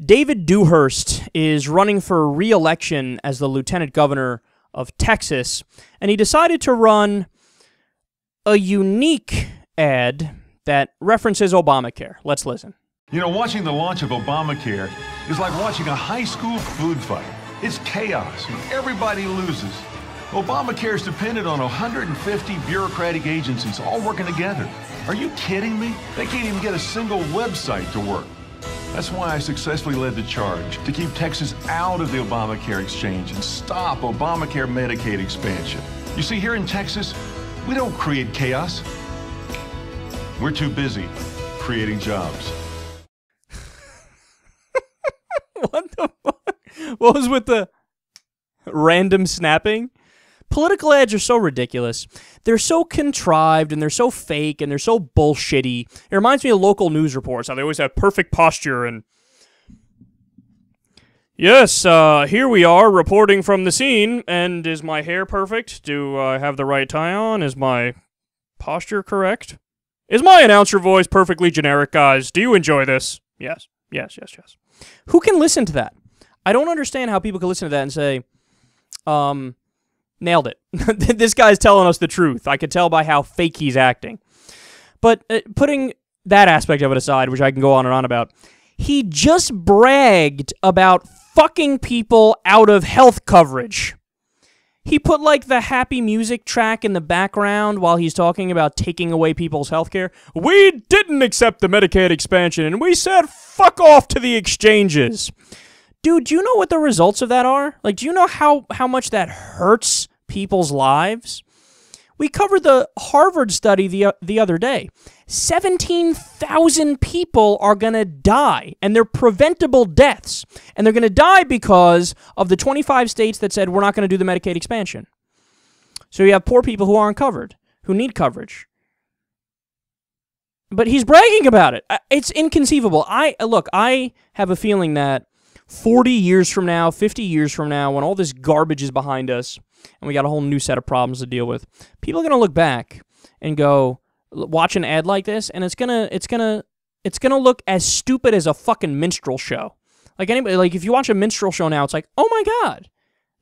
David Dewhurst is running for re-election as the lieutenant governor of Texas, and he decided to run a unique ad that references Obamacare. Let's listen. You know, watching the launch of Obamacare is like watching a high school food fight. It's chaos, and everybody loses. Obamacare is dependent on 150 bureaucratic agencies all working together. Are you kidding me? They can't even get a single website to work. That's why I successfully led the charge to keep Texas out of the Obamacare exchange and stop Obamacare Medicaid expansion. You see, here in Texas, we don't create chaos. We're too busy creating jobs. What the fuck? What was with the random snapping? Political ads are so ridiculous. They're so contrived, and they're so fake, and they're so bullshitty. It reminds me of local news reports, how they always have perfect posture, and... Yes, here we are, reporting from the scene, and is my hair perfect? Do I have the right tie on? Is my posture correct? Is my announcer voice perfectly generic, guys? Do you enjoy this? Yes, yes, yes, yes. Who can listen to that? I don't understand how people can listen to that and say, nailed it. This guy's telling us the truth. I could tell by how fake he's acting. But putting that aspect of it aside, which I can go on and on about, he just bragged about fucking people out of health coverage. He put, like, the happy music track in the background while he's talking about taking away people's health care. We didn't accept the Medicaid expansion, and we said fuck off to the exchanges. Dude, do you know what the results of that are? Like, do you know how much that hurts people's lives? We covered the Harvard study the other day. 17,000 people are going to die, and they're preventable deaths. And they're going to die because of the 25 states that said we're not going to do the Medicaid expansion. So you have poor people who aren't covered, who need coverage. But he's bragging about it. It's inconceivable. Look, I have a feeling that 40 years from now, 50 years from now, when all this garbage is behind us, and we got a whole new set of problems to deal with, people are going to look back and go, watch an ad like this, and it's gonna look as stupid as a fucking minstrel show. Like anybody, like if you watch a minstrel show now, it's like, oh my god,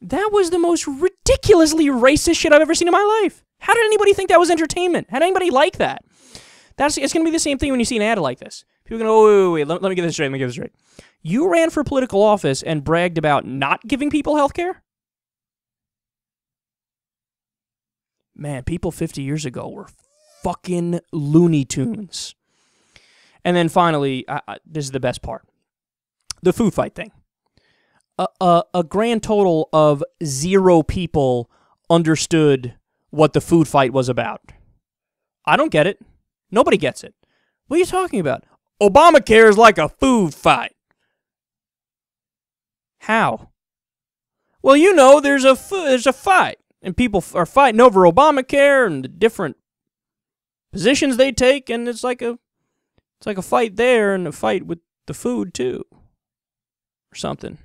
that was the most ridiculously racist shit I've ever seen in my life. How did anybody think that was entertainment? How did anybody like that? It's gonna be the same thing when you see an ad like this. People are gonna, oh, wait, let me get this straight. Let me get this straight. You ran for political office and bragged about not giving people health care? Man, people 50 years ago were fucking Looney Tunes. And then finally, this is the best part. The food fight thing. A grand total of 0 people understood what the food fight was about. I don't get it. Nobody gets it. What are you talking about? Obamacare is like a food fight. How? Well, you know, there's a fight. And people are fighting over Obamacare and the different positions they take, and it's like a fight there and a fight with the food too, or something.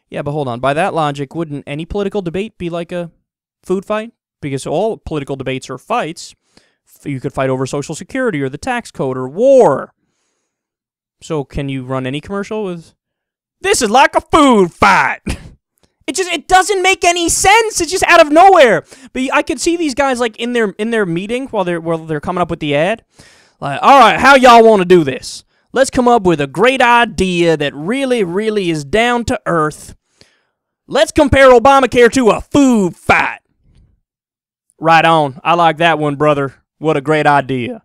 Yeah, but hold on. By that logic, wouldn't any political debate be like a food fight? Because all political debates are fights. You could fight over Social Security or the tax code or war. So can you run any commercial with, "This is like a food fight"? It doesn't make any sense. It's just out of nowhere. But I could see these guys like in their meeting while they're coming up with the ad. Like, all right, how y'all want to do this? Let's come up with a great idea that really, really is down to earth. Let's compare Obamacare to a food fight. Right on. I like that one, brother. What a great idea.